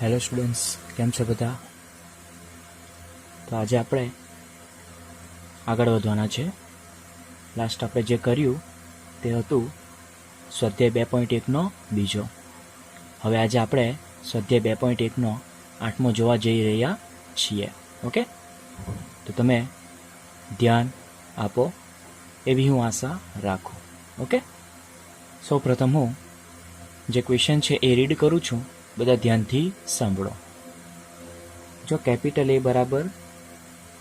Hello students, કેમ છો બધા? તો આજે આપણે આગળ વધવાના છે. લાસ્ટ આપણે જે કર્યું તે હતું સ્વાધ્યાય 2.1નો બીજો. હવે આજે આપણે સ્વાધ્યાય 2.1નો 8મો જોવા જઈ રહ્યા છીએ. ઓકે, તો તમે ધ્યાન આપો એવી હું આશા રાખું. ઓકે, સૌ પ્રથમ હું જે ક્વેશ્ચન છે એ રીડ કરું છું, બધા ધ્યાનથી સાંભળો. જો કેપિટલ A બરાબર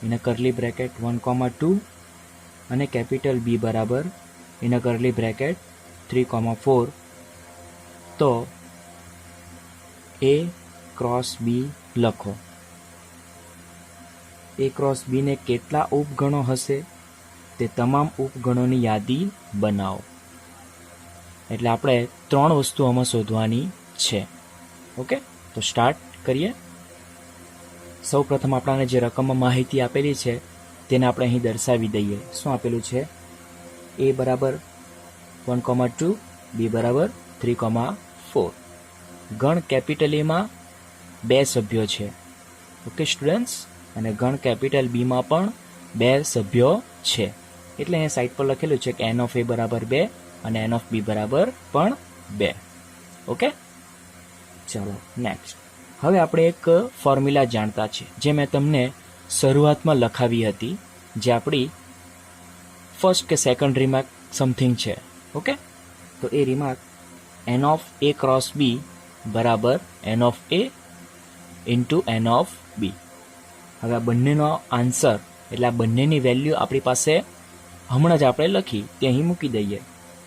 ઇન કરલી બ્રેકેટ 1,2 અને કેપિટલ B બરાબર ઇન કરલી બ્રેકેટ 3,4, તો A ક્રોસ B લખો. A ક્રોસ B ને કેટલા ઉપગણો હશે તે તમામ ઉપગણોની યાદી બનાવો. એટલે આપણે 3 વસ્તુ આમાં શોધવાની છે. ઓકે, તો સ્ટાર્ટ કરીએ. સૌ પ્રથમ આપણને જે રકમમાં માહિતી આપેલી છે તેને આપણે અહીં દર્શાવી દઈએ. શું આપેલું છે? A બરાબર 1,2, B બરાબર 3,4. ગણ કેપિટલ એમાં 2 સભ્યો છે. ઓકે સ્ટુડન્ટ્સ, અને ગણ કેપિટલ બીમાં પણ 2 સભ્યો છે. એટલે અહીંયા સાઈડ પર લખેલું છે કે n ઓફ A બરાબર 2 અને n ઓફ B બરાબર પણ 2. ઓકે, ચાલો નેક્સ્ટ. હવે આપણે એક ફોર્મ્યુલા જાણતા છે જે મેં તમને શરૂઆતમાં લખાવી હતી, જે આપણી ફર્સ્ટ કે સેકન્ડ રિમાર્ક સમથિંગ છે. ઓકે, તો એ remark n of A cross B બરાબર n of A into n of B. હવે આ બંનેનો આન્સર એટલે આ બંનેની વેલ્યુ આપણી પાસે હમણાં જ આપણે લખી તે અહીં મૂકી દઈએ.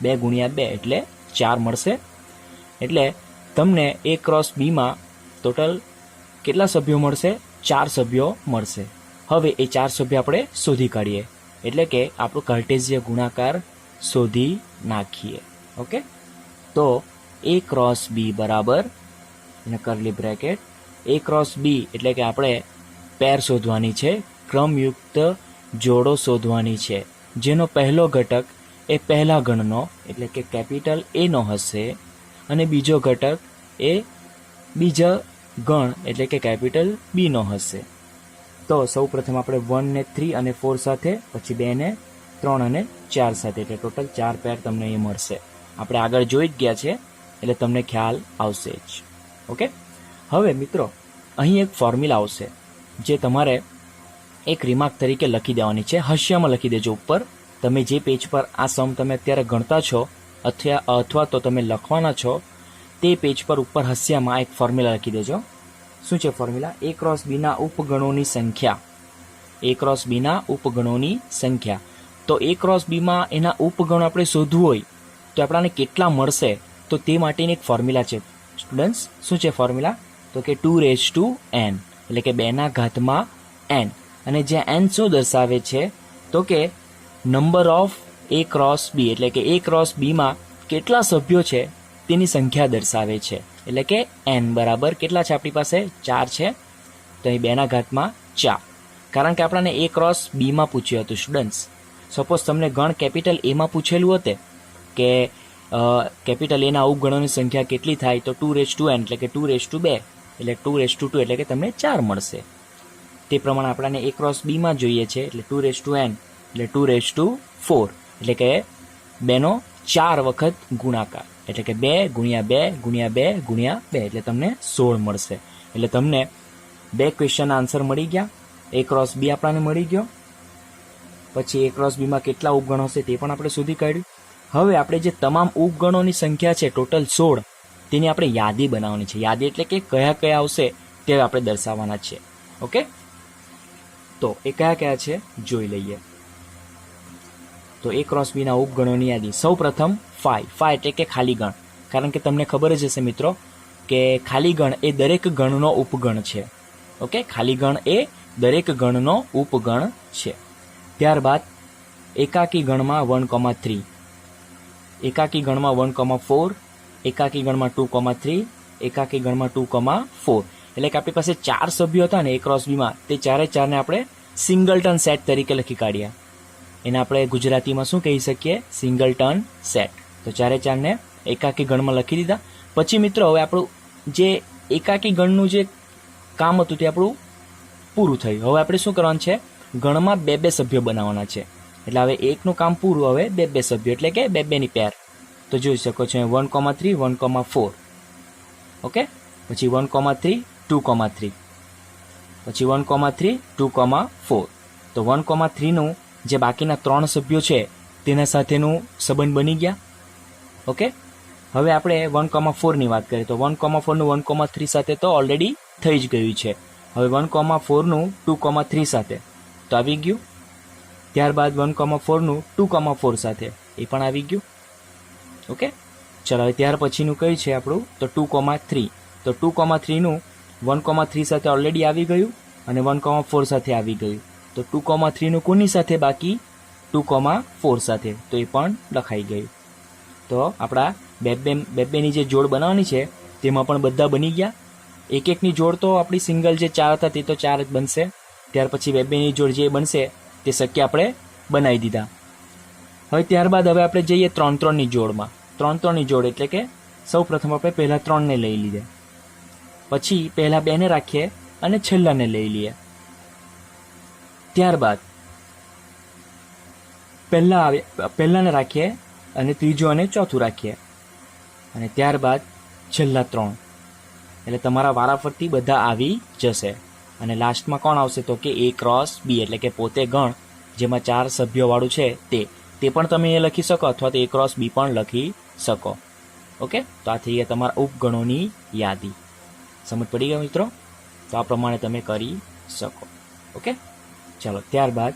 2 ગુણ્યા 2 એટલે 4 મળશે. એટલે તમને A ક્રોસ બીમાં ટોટલ કેટલા સભ્યો મળશે? 4 સભ્યો મળશે. હવે એ 4 સભ્યો આપણે શોધી કાઢીએ, એટલે કે આપણું કાર્ટેશિયન ગુણાકાર શોધી નાખીએ. ઓકે, તો A ક્રોસ B બરાબર અને કરલી બ્રેકેટ A ક્રોસ B એટલે કે આપણે પેર શોધવાની છે, ક્રમયુક્ત જોડો શોધવાની છે, જેનો પહેલો ઘટક એ પહેલા ગણનો એટલે કે કેપિટલ A નો હશે અને બીજો ઘટક એ બીજા ગણ એટલે કે કેપિટલ B નો હશે. તો સૌ પ્રથમ આપણે 1 ને 3 અને 4 સાથે, પછી 2 ને 3 અને 4 સાથે, એટલે ટોટલ 4 પેર તમને અહીં મળશે. આપણે આગળ જોઈ જ ગયા છે એટલે તમને ખ્યાલ આવશે જ. ઓકે, હવે મિત્રો અહીં એક ફોર્મ્યુલા આવશે જે તમારે એક રિમાર્ક તરીકે લખી દેવાની છે. હાસ્યમાં લખી દેજો ઉપર. તમે જે પેજ પર આ સમ તમે અત્યારે ગણતા છો અથવા તો તમે લખવાના છો તે પેજ પર ઉપર હાસ્યમાં એક ફોર્મ્યુલા લખી દેજો. શું છે ફોર્મ્યુલા? A ક્રોસ B ના ઉપગણોની સંખ્યા. A ક્રોસ B ના ઉપગણોની સંખ્યા. તો A ક્રોસ B માં એના ઉપગણો આપણે શોધવું હોય તો આપણને કેટલા મળશે, તો તે માટેની એક ફોર્મ્યુલા છે સ્ટુડન્ટ્સ. શું છે ફોર્મ્યુલા? તો કે 2n એટલે કે 2 ના ઘાતમાં n. અને જ્યાં n શું દર્શાવે છે તો કે number of A cross B એટલે કે A ક્રોસ B માં કેટલા સભ્યો છે તેની સંખ્યા દર્શાવે છે. એટલે કે n બરાબર કેટલા છે આપણી પાસે? 4 છે. તો અહીં 2 ના ઘાતમાં 4. કારણ કે આપણને A ક્રોસ B માં પૂછ્યું હતું સ્ટુડન્ટ્સ. સપોઝ તમને ગણ કેપિટલ A માં પૂછેલું હતું કે કેપિટલ A ના ઉપગણોની સંખ્યા કેટલી થાય, તો 2n એટલે કે 2 એટલે 2 એટલે કે તમને 4 મળશે. તે પ્રમાણે આપણને A ક્રોસ B માં જોઈએ છે એટલે 2n એટલે 2/4 એટલે કે 2 નો 4 વખત ગુણાકાર, એટલે કે 2 ગુણ્યા 2 ગુણ્યા 2 ગુણ્યા 2 એટલે તમને 16 મળશે. એટલે તમને 2 ક્વેશ્ચનના આન્સર મળી ગયા. A ક્રોસ B આપણને મળી ગયો. પછી A ક્રોસ B માં કેટલા ઉપગણો હશે તે પણ આપણે શોધી કાઢ્યું. હવે આપણે જે તમામ ઉપગણોની સંખ્યા છે ટોટલ 16, તેની આપણે યાદી બનાવવાની છે. યાદી એટલે કે કયા કયા આવશે તે આપણે દર્શાવવાના છે. ઓકે, તો એ કયા કયા છે જોઈ લઈએ. તો A ક્રોસ B ના ઉપગણોની યાદી. સૌ પ્રથમ 5 એટલે કે ખાલી ગણ. કારણ કે તમને ખબર જ હશે મિત્રો કે ખાલી ગણ એ દરેક ગણનો ઉપગણ છે. ઓકે, ખાલી ગણ એ દરેક ગણનો ઉપગણ છે. ત્યારબાદ એકાકી ગણમાં 1,3, એકાકી ગણમાં 1,4, એકાકી ગણમાં 2,3, એકાકી ગણમાં 2,4. એટલે કે આપણી પાસે 4 સભ્યો હતા ને A ક્રોસ B માં, તે 4 ને આપણે સિંગલટન સેટ તરીકે લખી કાઢ્યા. એને આપણે ગુજરાતીમાં શું કહી શકીએ? સિંગલટન સેટ. તો 4 ને એકાકી ગણમાં લખી દીધા. પછી મિત્રો હવે આપણું જે એકાકી ગણનું જે કામ હતું તે આપણું પૂરું થયું. હવે આપણે શું કરવાનું છે, ગણમાં બે બે સભ્યો બનાવવાના છે. એટલે હવે એકનું કામ પૂરું, હવે બે બે સભ્યો એટલે કે બે બેની પેર. તો જોઈ શકો છો 1,3 1,4. ઓકે, પછી 1,3 2,3, પછી 1,3 2,4. તો 1,3નું જે બાકીના 3 સભ્યો છે તેના સાથેનું સંબંધ બની ગયા. ઓકે, હવે આપણે 1,4ની વાત કરીએ તો 1,4નું 1,3 સાથે તો ઓલરેડી થઈ જ ગયું છે. હવે 1,4નું 2,3 સાથે તો આવી ગયું. ત્યારબાદ 1,4નું 2,4 સાથે એ પણ આવી ગયું. ઓકે, ચલો હવે ત્યાર પછીનું કયું છે આપણું, તો 2,3. તો 2,3નું 1,3 સાથે ઓલરેડી આવી ગયું અને 1,4 સાથે આવી ગયું. તો 2,3નું કોની સાથે બાકી, 2,4 સાથે, તો એ પણ લખાઈ ગયું. તો આપણા બે બેની જે જોડ બનાવવાની છે તેમાં પણ બધા બની ગયા. એક એકની જોડ તો આપણી સિંગલ જે 4 હતા તે તો 4 જ બનશે. ત્યાર પછી બે બેની જોડ જે બનશે તે શક્ય આપણે બનાવી દીધા. હવે ત્યારબાદ હવે આપણે જઈએ 3,3ની જોડમાં. 3,3ની જોડ એટલે કે સૌ પ્રથમ આપણે પહેલા 3ને લઈ લીધા, પછી પહેલા 2ને રાખીએ અને છેલ્લાને લઈ લઈએ. ત્યારબાદ પહેલાને રાખીએ અને ત્રીજો અને ચોથું રાખીએ અને ત્યારબાદ છેલ્લા 3. એટલે તમારા વારાફરતી બધા આવી જશે. અને લાસ્ટમાં કોણ આવશે, તો કે A ક્રોસ B એટલે કે પોતે ગણ જેમાં 4 સભ્યોવાળું છે તે પણ તમે એ લખી શકો અથવા તો A ક્રોસ B પણ લખી શકો. ઓકે, તો આ થઈ ગયા તમારા ઉપગણોની યાદી. સમજ પડી ગયા મિત્રો? તો આ પ્રમાણે તમે કરી શકો. ઓકે, ચાલો ત્યારબાદ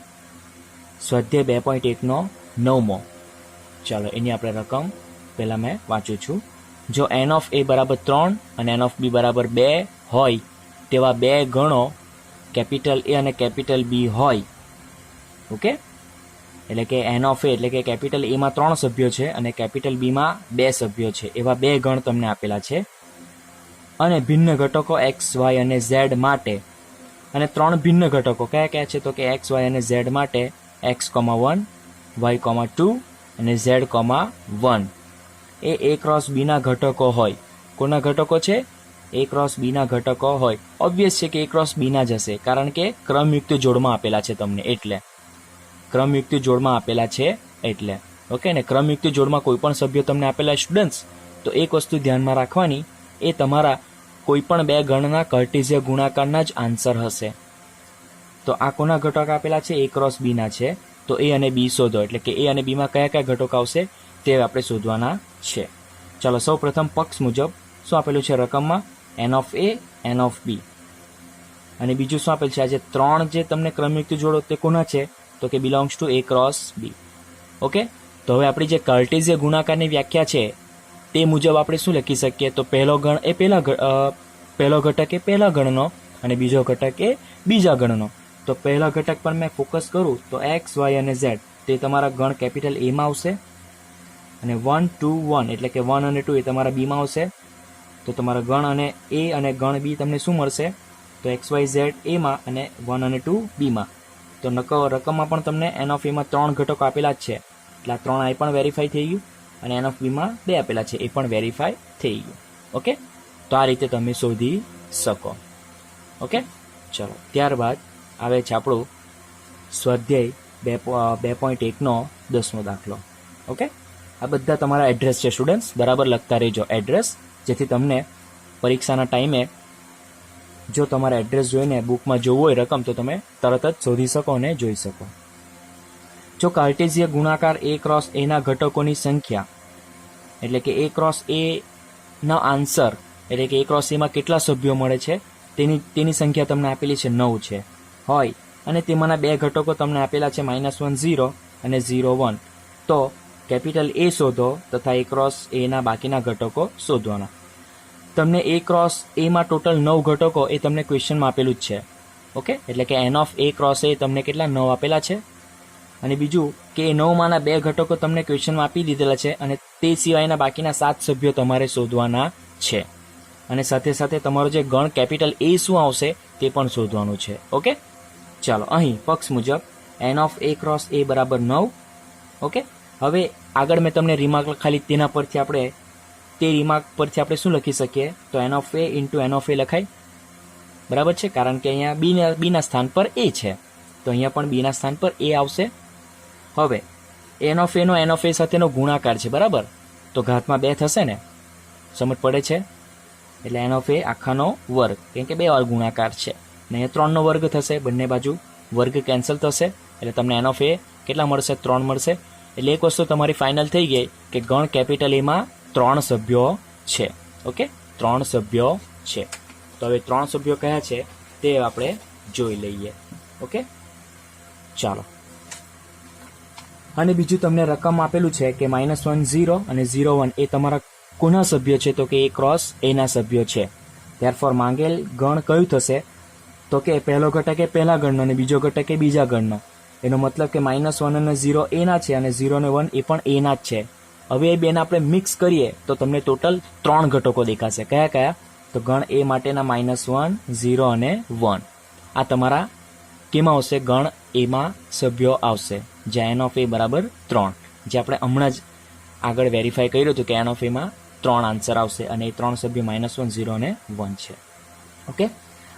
સ્વાધ્યાય 2.1નો 9મો. ચાલો એની આપણે રકમ પહેલાં મેં વાંચું છું. જો n ઓફ A બરાબર 3 અને n ઓફ B બરાબર 2 હોય તેવા બે ગણો કેપિટલ A અને કેપિટલ B હોય. ઓકે, એટલે કે n ઓફ A એટલે કે કેપિટલ Aમાં 3 સભ્યો છે અને કેપિટલ Bમાં 2 સભ્યો છે, એવા બે ગણ તમને આપેલા છે. અને ભિન્ન ઘટકો x, y અને z માટે, અને 3 ભિન્ન ઘટકો કયા કયા છે, તો કે x, y અને z માટે x,1 y,2 અને z,1 એ A ક્રોસ Bના ઘટકો હોય. કોના ઘટકો છે? A ક્રોસ Bના ઘટકો હોય. ઓબ્વિયસ છે કે A ક્રોસ Bના જ હશે, કારણ કે ક્રમયુક્ત જોડમાં આપેલા છે તમને, એટલે ક્રમયુક્ત જોડમાં આપેલા છે એટલે. ઓકે, ને ક્રમયુક્ત જોડમાં કોઈ પણ સભ્યો તમને આપેલા સ્ટુડન્ટ્સ, તો એક વસ્તુ ધ્યાનમાં રાખવાની, એ તમારા કોઈ પણ બે ગણના કાર્ટેશિયન ગુણાકારના જ આન્સર હશે. તો આ કોના ઘટક આપેલા છે? A ક્રોસ Bના છે. તો A અને B શોધો, એટલે કે A અને Bમાં કયા કયા ઘટક આવશે તે આપણે શોધવાના છે. ચાલો સૌ પ્રથમ પક્ષ મુજબ શું આપેલું છે રકમમાં? n of A, n of B. અને બીજું શું આપેલું છે? આજે 3 જે તમને ક્રમયુક્ત જોડો તે કોના છે? તો k belongs to A cross B. Okay, તો હવે આપણી જે કાર્ટેશિયન ગુણાકારની વ્યાખ્યા છે તે મુજબ આપણે શું લખી શકીએ? તો પહેલો ગણ એ પહેલો ઘટક એ પહેલા ગણનો અને બીજો ઘટક એ બીજા ગણનો. તો પહેલા ઘટક પર મેં ફોકસ કરું તો x, y અને z તે તમારા ગણ કેપિટલ Aમાં આવશે અને 1, 2, 1 એટલે કે 1 અને 2 એ તમારા Bમાં આવશે. તો તમારા ગણ અને A અને ગણ B તમને શું મળશે? તો x, y, z Aમાં અને 1 અને 2 Bમાં. તો રકમમાં પણ તમને n ઓફ Aમાં 3 ઘટકો આપેલા જ છે, એટલે આ 3 પણ વેરીફાઈ થઈ ગયું અને n ઓફ Bમાં 2 આપેલા છે એ પણ વેરીફાઈ થઈ ગયું. ઓકે, તો આ રીતે તમે શોધી શકો. ઓકે, ચલો ત્યારબાદ આવે છે આપણું સ્વાધ્યાય 2.1નો 10મો દાખલો. ઓકે, આ બધા તમારા એડ્રેસ છે સ્ટુડન્ટ્સ, બરાબર લખતા રહેજો એડ્રેસ, જેથી તમને પરીક્ષાના ટાઈમે જો તમારા એડ્રેસ જોઈને બુકમાં જોવું હોય રકમ તો તમે તરત જ શોધી શકો અને જોઈ શકો. જો કાર્ટેશિયન ગુણાકાર A ક્રોસ Aના ઘટકોની સંખ્યા, એટલે કે A ક્રોસ Aના આન્સર, એટલે કે A ક્રોસ Aમાં કેટલા સભ્યો મળે છે તેની સંખ્યા તમને આપેલી છે 9 છે હોય, અને તેમાંના બે ઘટકો તમને આપેલા છે -1 0 અને 0 1. તો કેપિટલ A શોધો તથા A ક્રોસ Aના બાકીના ઘટકો શોધવાના. તમને A ક્રોસ Aમાં ટોટલ 9 ઘટકો એ તમને ક્વેશ્ચનમાં આપેલું જ છે. ઓકે, એટલે કે n of A cross A તમને કેટલા 9 આપેલા છે. અને બીજું કે 9માંના બે ઘટકો તમને ક્વેશ્ચનમાં આપી દીધેલા છે અને તે સિવાયના બાકીના 7 સભ્યો તમારે શોધવાના છે. અને સાથે સાથે તમારો જે ગણ કેપિટલ A શું આવશે તે પણ શોધવાનું છે. ઓકે, ચાલો અહીં પક્ષ મુજબ n of A cross A બરાબર 9. ઓકે, હવે આગળ મેં તમને રિમાર્ક ખાલી તેના પરથી આપણે તે રિમાર્ક પરથી આપણે શું લખી શકીએ? તો n of A into n of A લખાય, બરાબર છે, કારણ કે અહીંયા બીના સ્થાન પર એ છે, તો અહીંયા પણ બીના સ્થાન પર એ આવશે. હવે એન ઓફ એ સાથેનો ગુણાકાર છે, બરાબર, તો ઘાતમાં 2 થશે ને, સમજ પડે છે? એટલે એન ઓફ એ આખાનો વર્ગ, કેમ કે 2 વાર ગુણાકાર છે, ને અહીંયા 3નો વર્ગ થશે, બંને બાજુ વર્ગ કેન્સલ થશે, એટલે તમને એન ઓફ એ કેટલા મળશે? 3 મળશે. એટલે એક વસ્તુ તમારી ફાઇનલ થઈ ગઈ કે ગણ કેપિટલ એમાં 3 સભ્યો છે. ઓકે, 3 સભ્યો છે. તો હવે 3 સભ્યો કયા છે તે આપણે જોઈ લઈએ. ઓકે, ચાલો. અને બીજું તમને રકમ આપેલું છે કે -1 0 અને 0 1 એ તમારા કોના સભ્ય છે? તો કે એ ક્રોસ એના સભ્યો છે. ત્યારફોર માંગેલ ગણ કયું થશે? તો કે પહેલો ઘટક એ પહેલા ગણનો અને બીજો ઘટક એ બીજા ગણનો. એનો મતલબ કે -1 અને 0 એના છે અને 0 અને 1 એ પણ એના જ છે. હવે એ બેને આપણે મિક્સ કરીએ તો તમને ટોટલ 3 ઘટકો દેખાશે. કયા કયા? તો ગણ એ માટેના -1 0 અને 1 આ તમારા કેમાં આવશે? ગણ એમાં સભ્યો આવશે, જ્યાં એન ઓફ એ બરાબર 3, જે આપણે હમણાં જ આગળ વેરીફાઈ કર્યું હતું કે એન ઓફ એમાં 3 આન્સર આવશે અને એ 3 સભ્યો -1 0 અને 1 છે. ઓકે,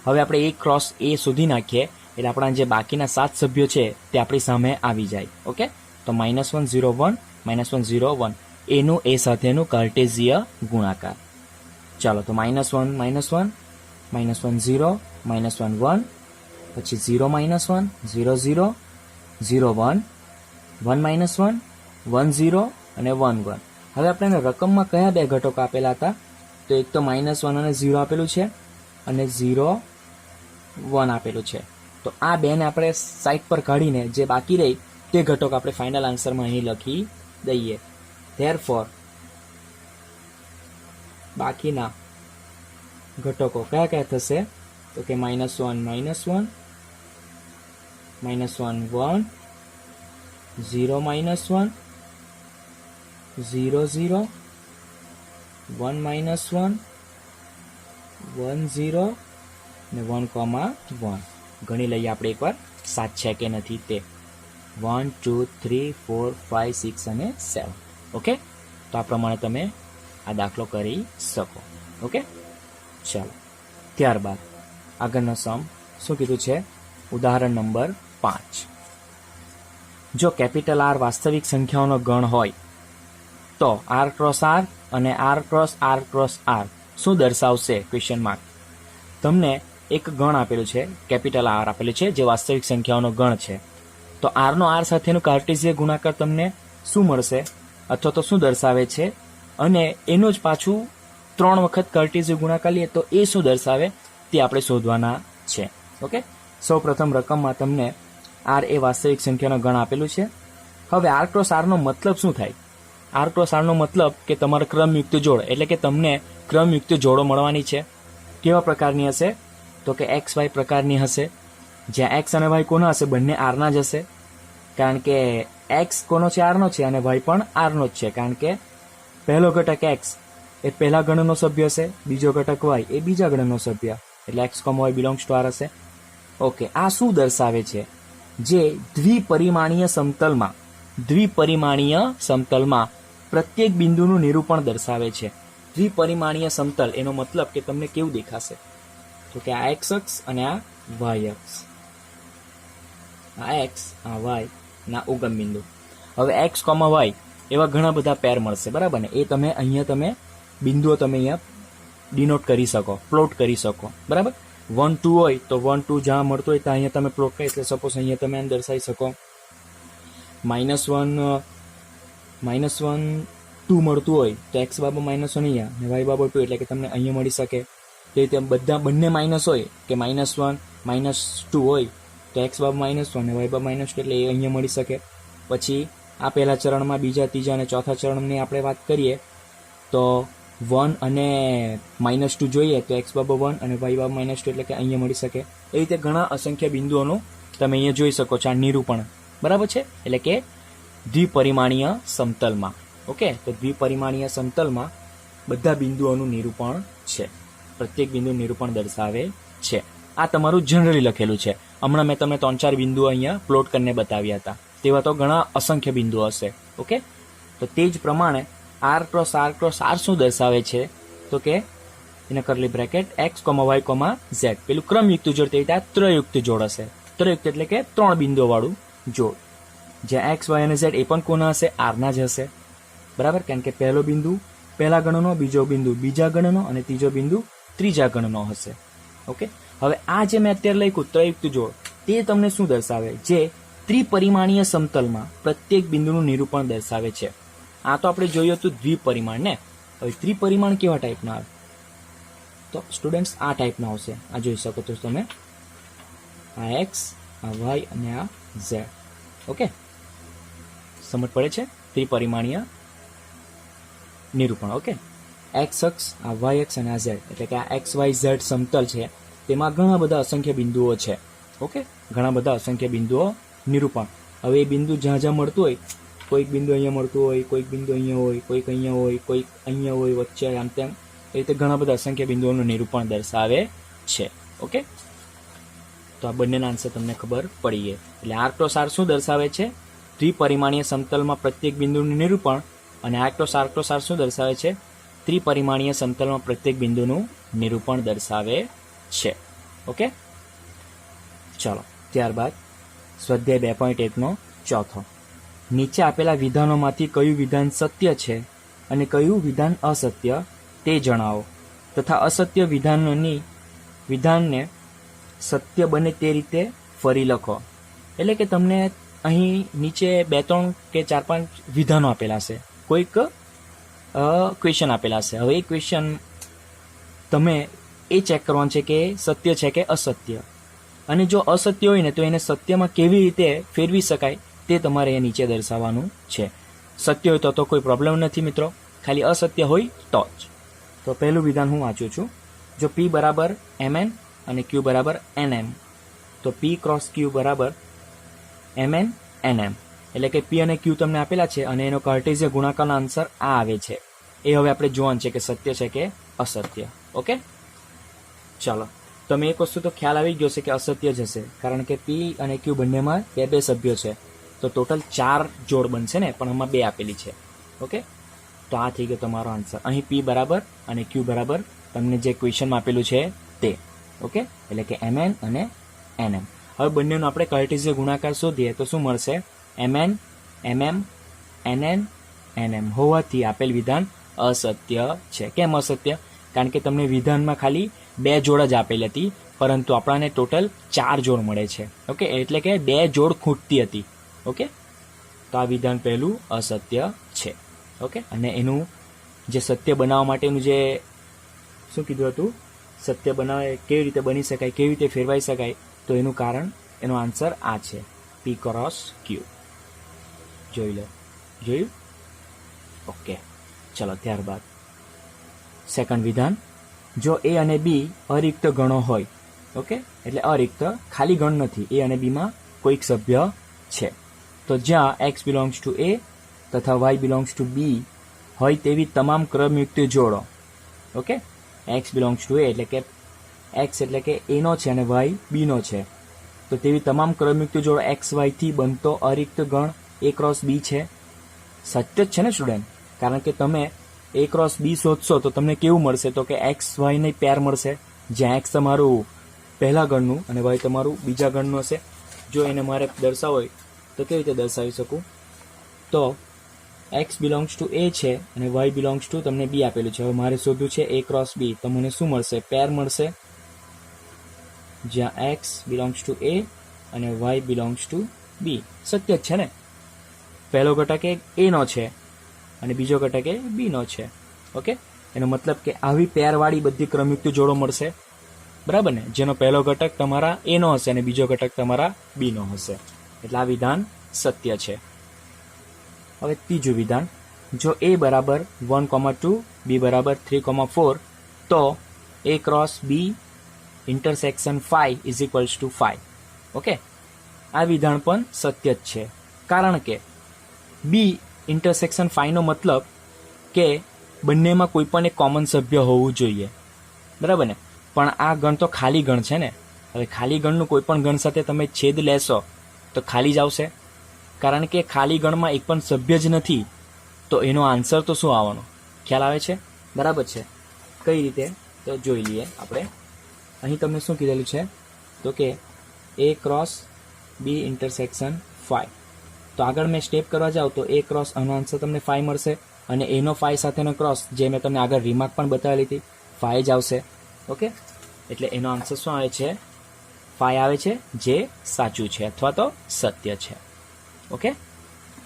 હવે આપણે એ ક્રોસ એ શોધી નાખીએ એટલે આપણા જે બાકીના 7 સભ્યો છે તે આપણી સામે આવી જાય. ઓકે, તો -1 0 1 -1 0 1 એનું એ સાથેનું કાર્ટેઝીય ગુણાકાર. ચાલો, તો -1 -1 -1 0 -1 1 પછી 0 -1 0 0 0 1 1 -1 1 0 અને 1 1. હવે આપણે રકમમાં કયા 2 ઘટકો આપેલા હતા? તો એક તો -1 અને 0 આપેલું છે અને 0 1 આપેલું છે. તો આ 2 ને આપણે સાઈડ પર કાઢીને જે બાકી રહી તે ઘટક આપણે ફાઇનલ આન્સરમાં અહીં લખી દઈએ. ધેરફોર બાકીના ઘટકો કયા કયા થશે? તો કે -1 -1 -1 1 0 -1 0 0 1 -1 1 0 ને 1,1. ગણી લઈએ આપણે એકવાર 7 છે કે નથી તે. 1 2 3 4 5 6 અને 7. ઓકે, તો આ પ્રમાણે તમે આ દાખલો કરી શકો. ઓકે, ચાલો. ત્યારબાદ આગળનો સમ શું કીધું છે? ઉદાહરણ નંબર 5. જો કેપિટલ R વાસ્તવિક સંખ્યાઓનો ગણ હોય તો R ક્રોસ R અને R cross R cross R શું દર્શાવશે? Question mark. તમને એક ગણ આપેલું છે, કેપિટલ R આપેલું છે, જે વાસ્તવિક સંખ્યાઓનો ગણ છે. તો R નો R સાથેનું કાર્ટેઝીય ગુણાકાર તમને શું મળશે અથવા તો શું દર્શાવે છે? અને એનો જ પાછું 3 વખત કાર્ટેઝીય ગુણાકાર લઈએ તો એ શું દર્શાવે તે આપણે શોધવાના છે. ઓકે, સૌ પ્રથમ રકમમાં તમને R એ વાસ્તવિક સંખ્યાનો ગણ આપેલું છે. હવે R ક્રોસ R નો મતલબ શું થાય? R ક્રોસ R નો મતલબ કે તમારે ક્રમયુક્ત જોડ, એટલે કે તમને ક્રમયુક્ત જોડો મળવાની છે. કેવા પ્રકારની હશે? તો કે XY પ્રકારની હશે, જ્યાં X અને Y કોના હશે? બંને R ના જ હશે, કારણ કે X કોનો છે? R નો છે, અને Y પણ R નો જ છે, કારણ કે પહેલો ઘટક X એ પહેલા ગણનો સભ્ય હશે, બીજો ઘટક Y એ બીજા ગણનો સભ્ય, એટલે X, Y belongs to R હશે. ઓકે, આ શું દર્શાવે છે? જે દ્વિપરિમાણીય સમતલમાં પ્રત્યેક બિંદુનું નિરૂપણ દર્શાવે છે. દ્વિપરિમાણીય સમતલ એનો મતલબ કે તમને કેવું દેખાશે? તો કે આ X અક્ષ અને આ Y અક્ષ, આ X આ Y ના ઉગમ બિંદુ. હવે X, Y એવા ઘણા બધા પેર મળશે, બરાબર ને? એ તમે અહીંયા બિંદુઓ તમે અહીંયા ડિનોટ કરી શકો, પ્લોટ કરી શકો, બરાબર? 1 2 હોય તો 1 2 જ્યાં મળતો હોય ત્યાં અહીંયા તમે પ્લોટ કરી, એટલે સપોઝ અહીંયા તમે આને દર્શાવી શકો. -1 2 મળતું હોય તો X બાબો -1 અહીંયા અને Y બાબો 2, એટલે કે તમને અહીંયા મળી શકે. તે રીતે બંને માઇનસ હોય કે -1 -2 હોય તો X બાબો -1 અને Y બાબો -2, એટલે એ અહીંયા મળી શકે. પછી આ પહેલા ચરણમાં, બીજા, ત્રીજા અને ચોથા ચરણની આપણે વાત કરીએ તો 1 અને -2 જોઈએ તો X બાબો 1 અને Y બાબો -2, એટલે કે અહીંયા મળી શકે. એ રીતે ઘણા અસંખ્ય બિંદુઓનું તમે અહીંયા જોઈ શકો છો આ નિરૂપણ, બરાબર છે? એટલે કે દ્વિપરિમાણીય સમતલમાં. ઓકે, તો દ્વિપરિમાણીય સમતલમાં બધા બિંદુઓનું નિરૂપણ છે, પ્રત્યેક બિંદુ નિરૂપણ દર્શાવે છે. આ તમારું જનરલી લખેલું છે. હમણાં મેં તમને 3-4 બિંદુઓ અહીંયા પ્લોટ કરીને બતાવ્યા હતા, તેવા તો ઘણા અસંખ્ય બિંદુઓ હશે. ઓકે, તો તે જ પ્રમાણે આર ક્રોસ આર શું દર્શાવે છે તો કે એના curly bracket x comma y comma z. પેલું ક્રમયુક્ત જોડ તે રીતે આ ત્રયુક્ત જોડ હશે. ત્રયુક્ત એટલે કે 3 બિંદુઓ વાળું જોડ, જ્યાં એક્સ વાય અને ઝેડ એ પણ કોના હશે? આરના જ હશે. બરાબર, કારણ કે પહેલો બિંદુ પહેલા ગણનો, બીજો બિંદુ બીજા ગણનો અને ત્રીજો બિંદુ ત્રીજા ગણનો હશે. ઓકે, હવે આ જે મેં અત્યારે લખ્યું ત્રયુક્ત જોડ, તે તમને શું દર્શાવે? જે ત્રિપરિમાણીય સમતલમાં પ્રત્યેક બિંદુનું નિરૂપણ દર્શાવે છે. આ તો આપણે જોયું હતું દ્વિપરિમાણ ને. હવે ત્રિપરિમાણ કેવા ટાઈપના આવે? તો સ્ટુડન્ટ્સ આ ટાઈપના આવશે. આ જોઈ શકો છો તમે, આ એક્સ, આ વાય અને આ ઝેડ. ઓકે, સમજ પડે છે? ત્રિપરિમાણીય નિરૂપણ. ઓકે, એક્સ અક્ષ, આ વાય અક્ષ અને આ ઝેડ, એટલે કે આ એક્સ વાય ઝેડ સમતલ છે, તેમાં ઘણા બધા અસંખ્ય બિંદુઓ છે. ઓકે, ઘણા બધા અસંખ્ય બિંદુઓ નિરૂપણ. હવે એ બિંદુ જ્યાં જ્યાં મળતું હોય, કોઈક બિંદુ અહીંયા મળતું હોય, કોઈક બિંદુ અહીંયા હોય, કોઈક અહીંયા હોય, કોઈક અહીંયા હોય, વચ્ચે આમ તેમ, એ રીતે ઘણા બધા અસંખ્ય બિંદુઓનું નિરૂપણ દર્શાવે છે. ઓકે, તો આ બંનેના આન્સર તમને ખબર પડી ગઈ. એટલે આર ક્રોસ આર શું દર્શાવે છે? ત્રિપરિમાણીય સમતલમાં પ્રત્યેક બિંદુનું નિરૂપણ. અને આર ક્રોસ આર શું દર્શાવે છે? ત્રિપરિમાણીય સમતલમાં પ્રત્યેક બિંદુનું નિરૂપણ દર્શાવે છે. ઓકે, ચાલો ત્યારબાદ સ્વાધ્યાય 2.1 નો ચોથો. નીચે આપેલા વિધાનોમાંથી કયું વિધાન સત્ય છે અને કયું વિધાન અસત્ય તે જણાવો, તથા અસત્ય વિધાનને સત્ય બને તે રીતે ફરી લખો. એટલે કે તમને અહીં નીચે 2, 3 કે 4, 5 વિધાનો આપેલા છે, કોઈક ક્વેશ્ચન આપેલા છે. હવે એ ક્વેશ્ચન તમે એ ચેક કરવાનું છે કે સત્ય છે કે અસત્ય, અને જો અસત્ય હોય ને તો એને સત્યમાં કેવી રીતે ફેરવી શકાય તે તમારે એ નીચે દર્શાવવાનું છે. સત્ય હોય તો કોઈ પ્રોબ્લેમ નથી મિત્રો, ખાલી અસત્ય હોય તો જ. તો પહેલું વિધાન હું વાંચું છું. જો P બરાબર mn અને Q બરાબર nm, તો P ક્રોસ Q બરાબર mn nm, એટલે કે P અને Q તમને આપેલા છે અને એનો કાર્ટેશિયન ગુણાકારનો આન્સર આ આવે છે. એ હવે આપણે જોવાનું છે કે સત્ય છે કે અસત્ય. ઓકે, ચાલો. તમે એક વસ્તુ તો ખ્યાલ આવી ગયો છે કે અસત્ય જ હશે, કારણ કે P અને Q બંનેમાં 2 સભ્યો છે, તો ટોટલ 4 જોડ બનશે ને, પણ આમાં 2 આપેલી છે. ઓકે, તો આ થઈ ગયો તમારો આન્સર. અહીં P બરાબર અને Q બરાબર તમને જે ક્વેશ્ચનમાં આપેલું છે તે. ઓકે, એટલે કે mn અને nm. હવે બંનેનો આપણે કાર્ટેશિયન ગુણાકાર શોધીએ તો શું મળશે? mn mm nn nm હોવાથી આપેલ વિધાન અસત્ય છે. કેમ અસત્ય? કારણ કે તમને વિધાનમાં ખાલી 2 જોડ જ આપેલી હતી, પરંતુ આપણાને ટોટલ 4 જોડ મળે છે. ઓકે, એટલે કે 2 જોડ ખૂટતી હતી. ઓકે, તો આ વિધાન પહેલું અસત્ય છે. ઓકે, અને એનું જે સત્ય બનાવવા માટેનું જે શું કીધું હતું, સત્ય બનાવે કેવી રીતે બની શકાય, કેવી રીતે ફેરવાઈ શકાય, તો એનું કારણ, એનો આન્સર આ છે, P ક્રોસ Q. જોઈ લો, જોયું? ઓકે, ચલો ત્યારબાદ સેકન્ડ વિધાન. જો A અને B અરિક્ત ગણો હોય, ઓકે, એટલે અરિક્ત, ખાલી ગણ નથી, A અને B માં કોઈક સભ્ય છે, તો જ્યાં x બિલોંગ્સ ટુ A તથા y બિલોંગ્સ ટુ B હોય તેવી તમામ ક્રમયુક્ત જોડો. Okay, x belongs to A એટલે કે x એટલે કે A નો છે અને y B નો છે, તો તેવી તમામ ક્રમયુક્ત જોડો x y થી બનતો અરિક્ત ગણ A ક્રોસ B છે. સત્ય જ છે ને સ્ટુડન્ટ? કારણ કે તમે A ક્રોસ B શોધશો તો તમને કેવું મળશે? તો કે x y ની પેર મળશે, જ્યાં x તમારું પહેલા ગણનું અને y તમારું બીજા ગણનું હશે. જો એને મારે દર્શાવવો હોય તો કેવી રીતે દર્શાવી શકું? તો x બિલોંગ્સ ટુ A છે અને y બિલોંગ્સ ટુ તમને B આપેલું છે. હવે મારે શોધવું છે A ક્રોસ B, તો મને શું મળશે? પેર મળશે, જ્યાં x બિલોંગ્સ ટુ A અને y બિલોંગ્સ ટુ B. સત્ય જ છે ને? પહેલો ઘટક A નો છે અને બીજો ઘટક એ B નો છે. ઓકે, એનો મતલબ કે આવી પેરવાળી બધી ક્રમયુક્ત જોડો મળશે, બરાબર ને? જેનો પહેલો ઘટક તમારા A નો હશે અને બીજો ઘટક તમારા B નો હશે. એટલે આ વિધાન સત્ય છે. હવે ત્રીજું વિધાન. જો A બરાબર 1,2, B બરાબર 3,4, તો A cross B intersection 5 is equals to 5. Okay, આ વિધાન પણ સત્ય જ છે, કારણ કે B ઇન્ટરસેક્શન 5 નો મતલબ કે બંનેમાં કોઈ પણ એક કોમન સભ્ય હોવું જોઈએ, બરાબર ને? પણ આ ગણ તો ખાલી ગણ છે ને. હવે ખાલી ગણનું કોઈ પણ ગણ સાથે તમે છેદ લેશો તો ખાલી જ આવશે, કારણ કે ખાલી ગણમાં એક પણ સભ્ય જ નથી, તો એનો આન્સર તો શું આવવાનો? ખ્યાલ આવે છે? બરાબર છે. કઈ રીતે તો જોઈ લઈએ આપણે. અહીં તમને શું કીધેલું છે તો કે A ક્રોસ B ઇન્ટરસેક્શન 5. તો આગળ મેં સ્ટેપ કરવા જાઉં તો A ક્રોસ આનો આન્સર તમને 5 મળશે અને એનો 5 સાથેનો ક્રોસ જે મેં તમને આગળ રીમાર્ક પણ બતાવેલી હતી 5 જ આવશે. ઓકે, એટલે એનો આન્સર શું આવે છે? 5 આવે છે, જે સાચું છે અથવા તો સત્ય છે. ઓકે,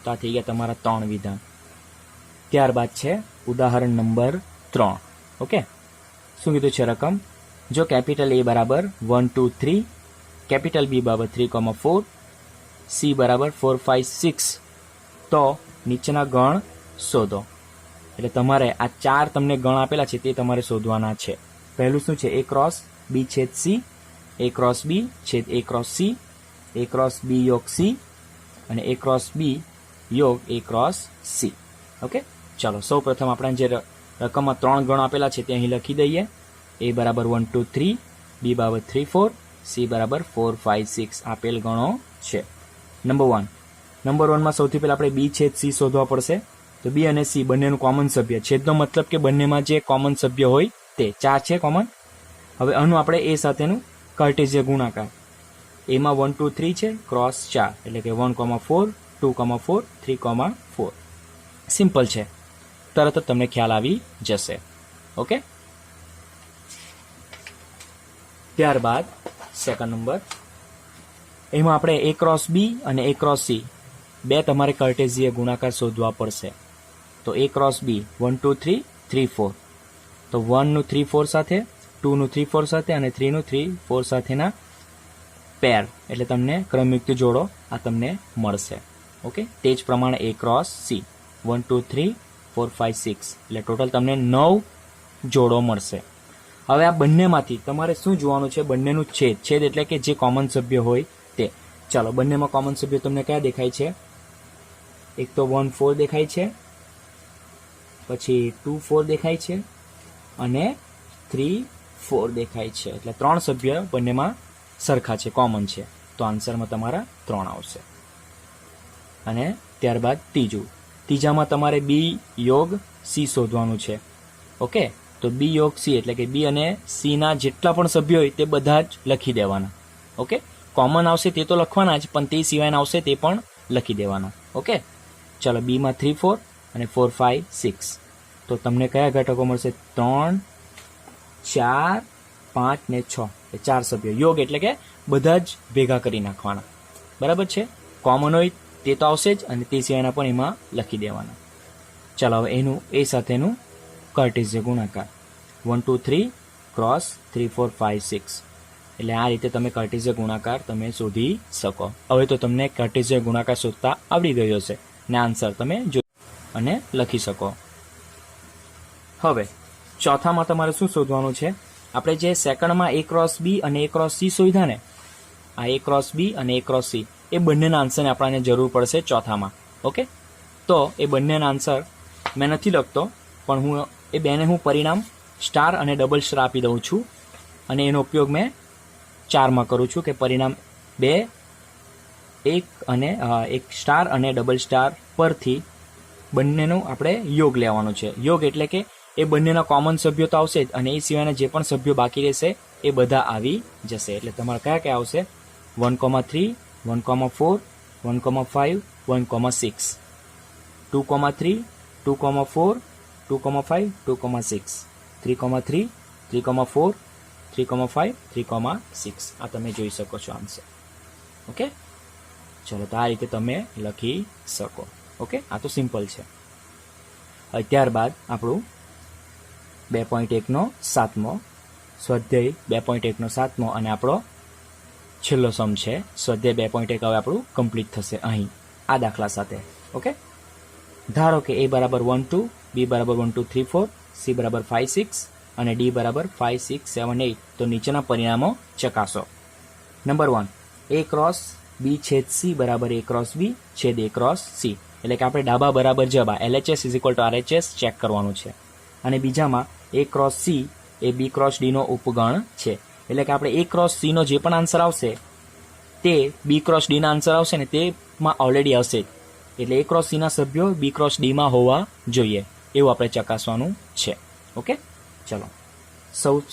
તો આ થઈ ગયા તમારા 3 વિધાન. ત્યારબાદ છે ઉદાહરણ નંબર 3. ઓકે, શું કીધું છે રકમ? જો કેપિટલ A બરાબર 1 2 3, કેપિટલ B બરાબર 3,4, C બરાબર 4 5 6, તો નીચેના ગણ શોધો. એટલે તમારે આ 4 તમને ગણ આપેલા છે તે તમારે શોધવાના છે. પહેલું શું છે? A ક્રોસ B છેદ C, A ક્રોસ B છેદ A cross C, A cross B યોગ C અને A ક્રોસ B યોગ A ક્રોસ C. ઓકે, ચાલો સૌ પ્રથમ આપણે જે રકમમાં 3 ગણ આપેલા છે તે અહીં લખી દઈએ. A બરાબર 1 2 3, B બરાબર 3 4, C બરાબર 4 5 6 આપેલ ગણો છે. નંબર 1માં સૌથી પહેલા આપણે B છેદ C શોધવા પડશે. તો B અને C બંનેનું કોમન સભ્ય. છેદનો મતલબ કે બંનેમાં જે કોમન સભ્ય હોય તે 4 છે કોમન. હવે આનું આપણે A સાથેનું કાર્ટેશિયન ગુણાકાર. એમાં 1 2 3 છે, ક્રોસ 4 એટલે કે 1,4 2,4 3,4. સિમ્પલ છે, તરત જ તમને ખ્યાલ આવી જશે. ઓકે, ત્યારબાદ સેકન્ડ નંબર, એમાં આપણે A ક્રોસ B અને A ક્રોસ C બે તમારે કાર્ટેશિયન ગુણાકાર શોધવા પડશે. તો A ક્રોસ B 1 2 3 3 4, તો 1 નું 3 4 સાથે, 2 નું 3 4 સાથે અને 3 નું 3 4 સાથેના પેર એટલે તમને ક્રમયુક્ત જોડો આ તમને મળશે. ઓકે, તે જ પ્રમાણે A ક્રોસ C 1 2 3 4 5 6 એટલે ટોટલ તમને 9 જોડો મળશે. હવે આ બંનેમાંથી તમારે શું જોવાનું છે? બંનેનું છેદ. છેદ એટલે કે જે કોમન સભ્ય હોય તે. ચાલો, બંનેમાં કોમન સભ્ય તમને કયા દેખાય છે? એક તો 1 4 દેખાય છે, પછી 2 4 દેખાય છે અને 3 4 દેખાય છે. એટલે 3 સભ્ય બંનેમાં સરખા છે, કોમન છે. તો આન્સરમાં તમારા 3 આવશે. અને ત્યારબાદ ત્રીજામાં તમારે B યોગ C શોધવાનું છે. ઓકે, તો B યોગ C એટલે કે B અને C ના જેટલા પણ સભ્યો હોય તે બધા જ લખી દેવાના. ઓકે, કોમન આવશે તે તો લખવાના જ, પણ તે સિવાયના આવશે તે પણ લખી દેવાના. ઓકે, ચાલો, B માં 3 4 અને 4 5 6, તો તમને કયા ઘટકો મળશે? 3 4 5 ને 6 એ 4 સભ્યો. યોગ એટલે કે બધા જ ભેગા કરી નાખવાના. બરાબર છે, કોમન હોય તે તો આવશે જ અને તે સિવાયના પણ એમાં લખી દેવાના. ચાલો, હવે એનું એ સાથેનું કાર્ટેશિયન ગુણાકાર 1 2 3 ક્રોસ 3 4 5 6. એટલે આ રીતે તમે કાર્ટેશિયન ગુણાકાર તમે શોધી શકો. હવે તો તમને કાર્ટેશિયન ગુણાકાર શોધતા આવડી ગયો છે ને આન્સર તમે જોઈ અને લખી શકો. હવે ચોથામાં તમારે શું શોધવાનું છે? આપણે જે સેકન્ડમાં A ક્રોસ B અને A ક્રોસ C શોધ્યા ને, આ A ક્રોસ B અને A ક્રોસ C એ બંનેના આન્સરને આપણને જરૂર પડશે ચોથામાં. ઓકે, તો એ બંનેના આન્સર મેં નથી લખતો, પણ હું એ બેને હું પરિણામ સ્ટાર અને ડબલ સ્ટાર આપી દઉં છું અને એનો ઉપયોગ મેં 4માં કરું છું કે પરિણામ 2 1 અને 1 સ્ટાર અને ડબલ સ્ટાર પરથી બંનેનું આપણે યોગ લેવાનું છે. યોગ એટલે કે એ બંનેના કોમન સભ્યો તો આવશે જ અને એ સિવાયના જે પણ સભ્યો બાકી રહેશે એ બધા આવી જશે. એટલે તમારે કયા કયા આવશે? 1,3 1,4 1,5 1,6, 2,3 2,4 2,5 2,6, 3,3 3,4 3,5 3,6. આ તમે જોઈ શકો છો આન્સર. ઓકે, ચલો, તો આ રીતે તમે લખી શકો. ઓકે, આ તો સિમ્પલ છે. હવે ત્યારબાદ આપણું 2.1નો 7મો સ્વાધ્યાય 2.1નો 7મો અને આપણો છેલ્લો સમ છે. સ્વાધ્યાય 2.1 હવે આપણું કમ્પ્લીટ થશે અહીં આ દાખલા સાથે. ઓકે, ધારો કે A બરાબર 1 2, B બરાબર 1 2 3 4, C બરાબર 5 6 અને D બરાબર 5 6 7 8. તો નીચેના પરિણામો ચકાસો. નંબર 1, A ક્રોસ B છેદ C બરાબર A ક્રોસ B છેદ A ક્રોસ C. એટલે કે આપણે ડાબા બરાબર જબા LHS RHS ચેક કરવાનું છે. અને બીજામાં A cross C A B cross D નો ઉપગણ છે. એટલે કે આપણે A ક્રોસ C નો જે પણ આન્સર આવશે તે B ક્રોસ D ના આન્સર આવશે ને તેમાં ઓલરેડી આવશે. એટલે A ક્રોસ C ના સભ્યો B ક્રોસ D માં હોવા જોઈએ એવું આપણે ચકાસવાનું છે. ઓકે, ચલો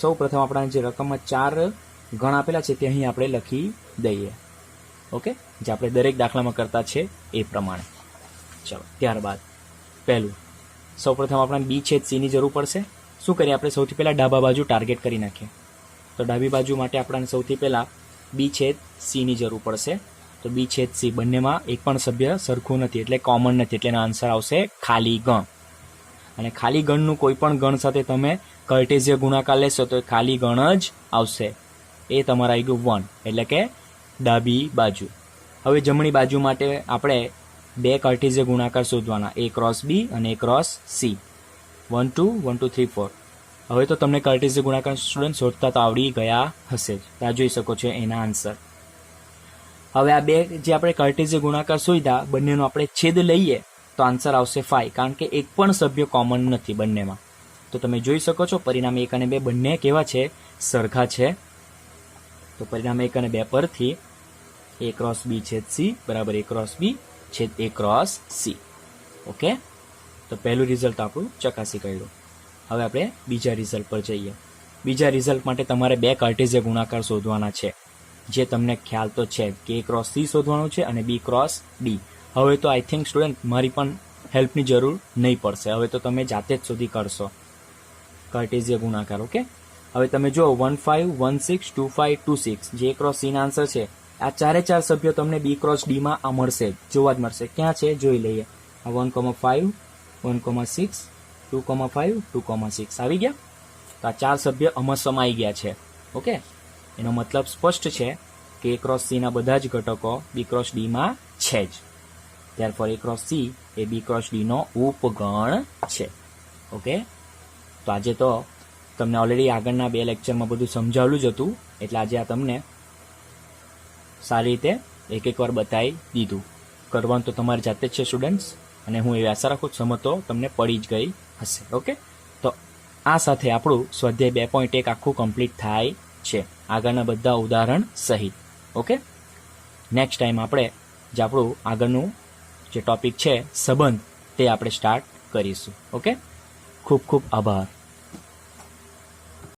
સૌ પ્રથમ આપણા જે રકમમાં 4 ગણ આપેલા છે તે અહીં આપણે લખી દઈએ. ઓકે, જે આપણે દરેક દાખલામાં કરતા છે એ પ્રમાણે. ચલો ત્યારબાદ પહેલું સૌપ્રથમ આપણે B છેદ C ની જરૂર પડશે. શું કરીએ આપણે સૌથી પહેલા ડાબા બાજુ ટાર્ગેટ કરી નાખીએ. તો ડાબી બાજુ માટે આપણને સૌથી પહેલા B છેદ C ની જરૂર પડશે. તો B છેદ C બંનેમાં એક પણ સભ્ય સરખું નથી એટલે કોમન નથી, એટલે એનો આન્સર આવશે ખાલી ગણ. અને ખાલી ગણનું કોઈ પણ ગણ સાથે તમે કર્ટેઝિય ગુણાકાર લેશો તો ખાલી ગણ જ આવશે. એ તમારા આવી ગયું 1 એટલે કે ડાબી બાજુ. હવે જમણી બાજુ માટે આપણે 2 કર્ટેઝિય ગુણાકાર શોધવાના, A ક્રોસ B અને A ક્રોસ C. 1 2 1 2 3 4. હવે તો તમને કર્ટેઝિય ગુણાકાર સ્ટુડન્ટ શોધતા તો આવડી ગયા હશે જ. ત્યાં જોઈ શકો છો એના આન્સર. હવે આ બે જે આપણે કર્ટેઝિય ગુણાકાર શોધ્યા બંનેનો આપણે છેદ લઈએ તો આન્સર આવશે 5, કારણ કે એક પણ સભ્ય કોમન નથી બંનેમાં. તો તમે જોઈ શકો છો પરિણામ 1 અને 2 બંને કેવા છે, સરખા છે. તો પરિણામ 1 અને 2 પરથી A ક્રોસ B છેદ C બરાબર A ક્રોસ B છેદ A ક્રોસ C. ઓકે, તો પહેલું રિઝલ્ટ આપણું ચકાસી કાઢ્યું. હવે આપણે બીજા રિઝલ્ટ પર જઈએ. બીજા રિઝલ્ટ માટે તમારે 2 કર્ટેઝિય ગુણાકાર શોધવાના છે, જે તમને ખ્યાલ તો છે કે A ક્રોસ C શોધવાનું છે અને B ક્રોસ D. હવે તો આઈ થિંક સ્ટુડન્ટ મારી પણ હેલ્પની જરૂર નહીં પડશે. હવે તો તમે જાતે જ શોધી કાઢશો કર્ટેઝિય ગુણાકાર. ઓકે, હવે તમે જો 1 5 1 6 2 5 2 6 જે A ક્રોસ C ના આન્સર છે, આ 4 સભ્યો તમને B ક્રોસ D માં આ મળશે, જોવા જ મળશે. ક્યાં છે જોઈ લઈએ. આ 1,5 1,6 2,5 2,6 આવી ગયા. તો આ 4 સભ્ય આમાં સમાઈ ગયા છે. ઓકે, એનો મતલબ સ્પષ્ટ છે કે A ક્રોસ C ના બધા જ ઘટકો B ક્રોસ D માં છે જ. ત્યારફોર A cross C A B cross D નો ઉપગણ છે. ઓકે, તો આજે તો તમને ઓલરેડી આગળના 2 લેક્ચરમાં બધું સમજાવેલું જ હતું, એટલે આજે આ તમને સારી રીતે એક વાર બતાવી દીધું. કરવાનું તો તમારી જાતે જ છે સ્ટુડન્ટ્સ, અને હું એવી આશા રાખું સમજ તો તમને પડી જ ગઈ હશે. ઓકે, તો આ સાથે આપણું સ્વાધ્યાય 2.1 આખું કમ્પ્લીટ થાય છે, આગળના બધા ઉદાહરણ સહિત. ઓકે, નેક્સ્ટ ટાઈમ આપણે જે આપણું આગળનું જે ટોપિક છે સંબંધ તે આપણે સ્ટાર્ટ કરીશું. ઓકે, ખૂબ ખૂબ આભાર.